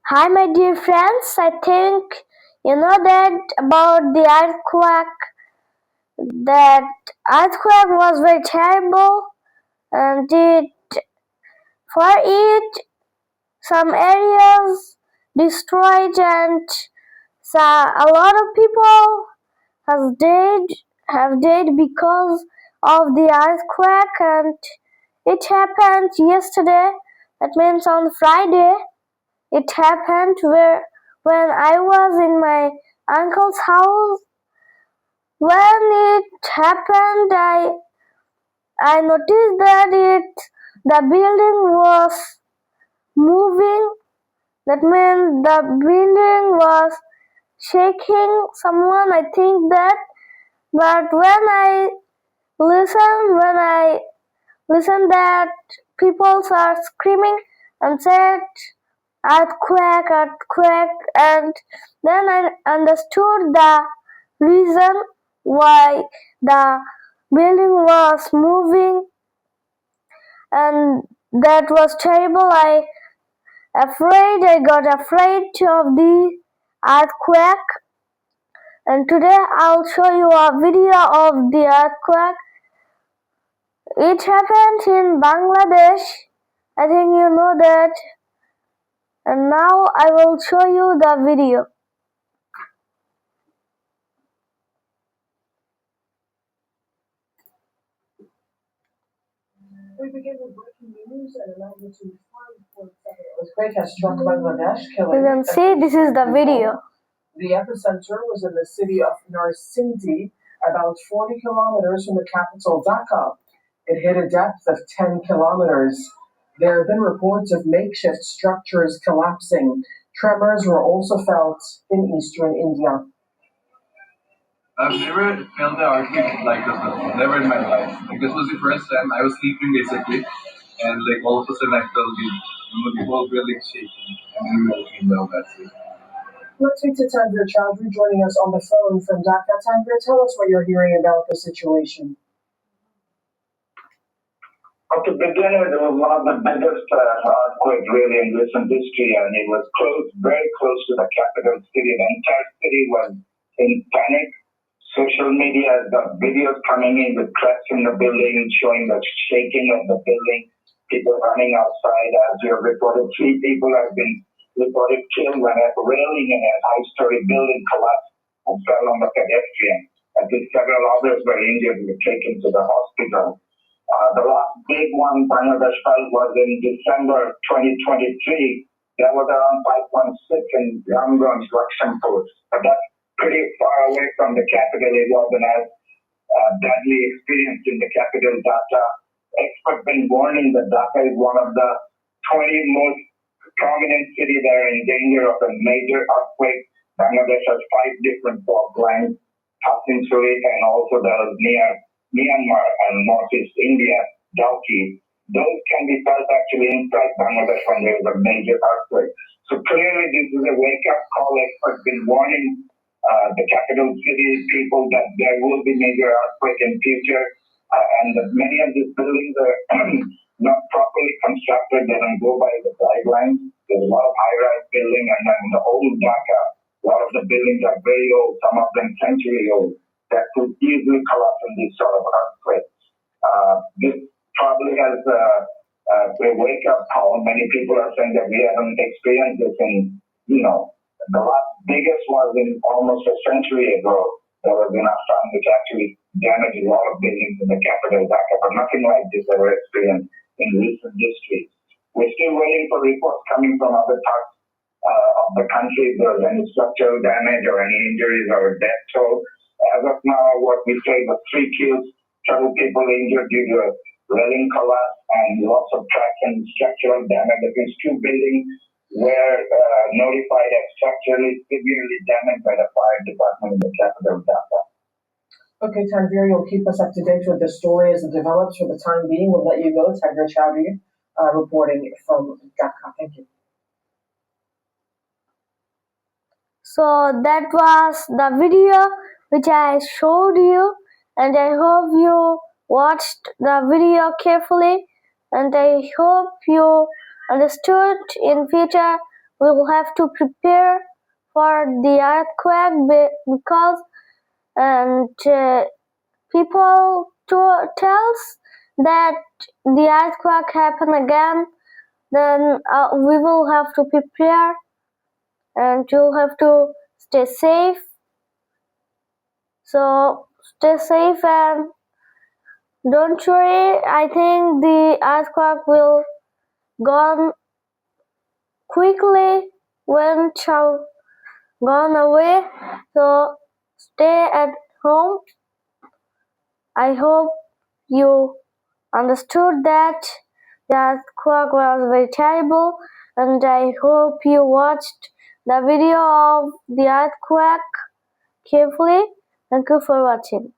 Hi, my dear friends. I think you know that about the earthquake. That earthquake was very terrible, and for it some areas destroyed, and so a lot of people have died because of the earthquake, and it happened yesterday. That means on Friday. It happened when I was in my uncle's house. When it happened, I noticed that the building was moving. That means the building was shaking. Someone, I think that. But when I listened that people are screaming and said earthquake, earthquake, and then I understood the reason why the building was moving, and that was terrible. I got afraid of the earthquake, and today I'll show you a video of the earthquake. It happened in Bangladesh. I think you know that. And now I will show you the video. We begin with breaking news and a magnitude 5.7 earthquake has struck Bangladesh, killing. You can see this is the video. The epicenter was in the city of Narsingdi, about 40 kilometers from the capital Dhaka. It hit a depth of 10 kilometers. There have been reports of makeshift structures collapsing. Tremors were also felt in eastern India. I've never felt the earthquake like this before. Never in my life. Like this was the first time I was sleeping basically, and like all of a sudden I felt the whole building shaking, and then we all came down. That's it. Let's speak to Tanvir Chowdhury joining us on the phone from Dhaka. Tanvir, tell us what you're hearing about the situation. To begin with, it was one of the biggest earthquakes really in recent history, and it was very close to the capital city. The entire city was in panic. Social media has got videos coming in with cracks in the building, showing the shaking of the building, people running outside. As you have reported, 3 people have been reported killed when a railing in a high-story building collapsed and fell on the pedestrian. At least several others were injured and were taken to the hospital. The last big one Bangladesh felt was in December 2023. That was around 5.6 in Ramganj, Lakshmpur. But that's pretty far away from the capital. It wasn't as badly experienced in the capital, Dhaka. Experts have been warning that Dhaka is one of the 20 most prominent cities that are in danger of a major earthquake. Bangladesh has 5 different fault lines passing through it, and also those near Myanmar and northeast India, Dalki. Those can be felt actually inside Bangladesh when there is a major earthquake. So clearly this is a wake-up call. Experts have been warning the capital city people that there will be major earthquake in future, and that many of these buildings are not properly constructed. They don't go by the guidelines. There's a lot of high-rise building, and then the old Dhaka, a lot of the buildings are very old, some of them century old, that could easily collapse in these sort of earthquakes. This probably has a wake-up call. Many people are saying that we haven't experienced this in, the last biggest was in almost a century ago. There was enough time which actually damaged a lot of buildings in the capital Dhaka, but nothing like this ever experienced in recent history. We're still waiting for reports coming from other parts of the country if there's any structural damage or any injuries or death toll. As of now, what we say was 3 kills, several people injured due to a railing collapse, and lots of cracks and structural damage. At least 2 buildings were notified as structurally severely damaged by the fire department in the capital, Dhaka. Okay, Tanvir, you'll keep us up to date with the story as it develops. For the time being, we'll let you go. Tanvir Chowdhury reporting from Dhaka. Thank you. So that was the video which I showed you, and I hope you watched the video carefully, and I hope you understood in future we will have to prepare for the earthquake because people tells that the earthquake happen again, then we will have to prepare and you'll have to stay safe. So stay safe and don't worry. I think the earthquake will gone quickly when it shall gone away. So stay at home. I hope you understood that the earthquake was very terrible, and I hope you watched the video of the earthquake carefully. Thank you for watching.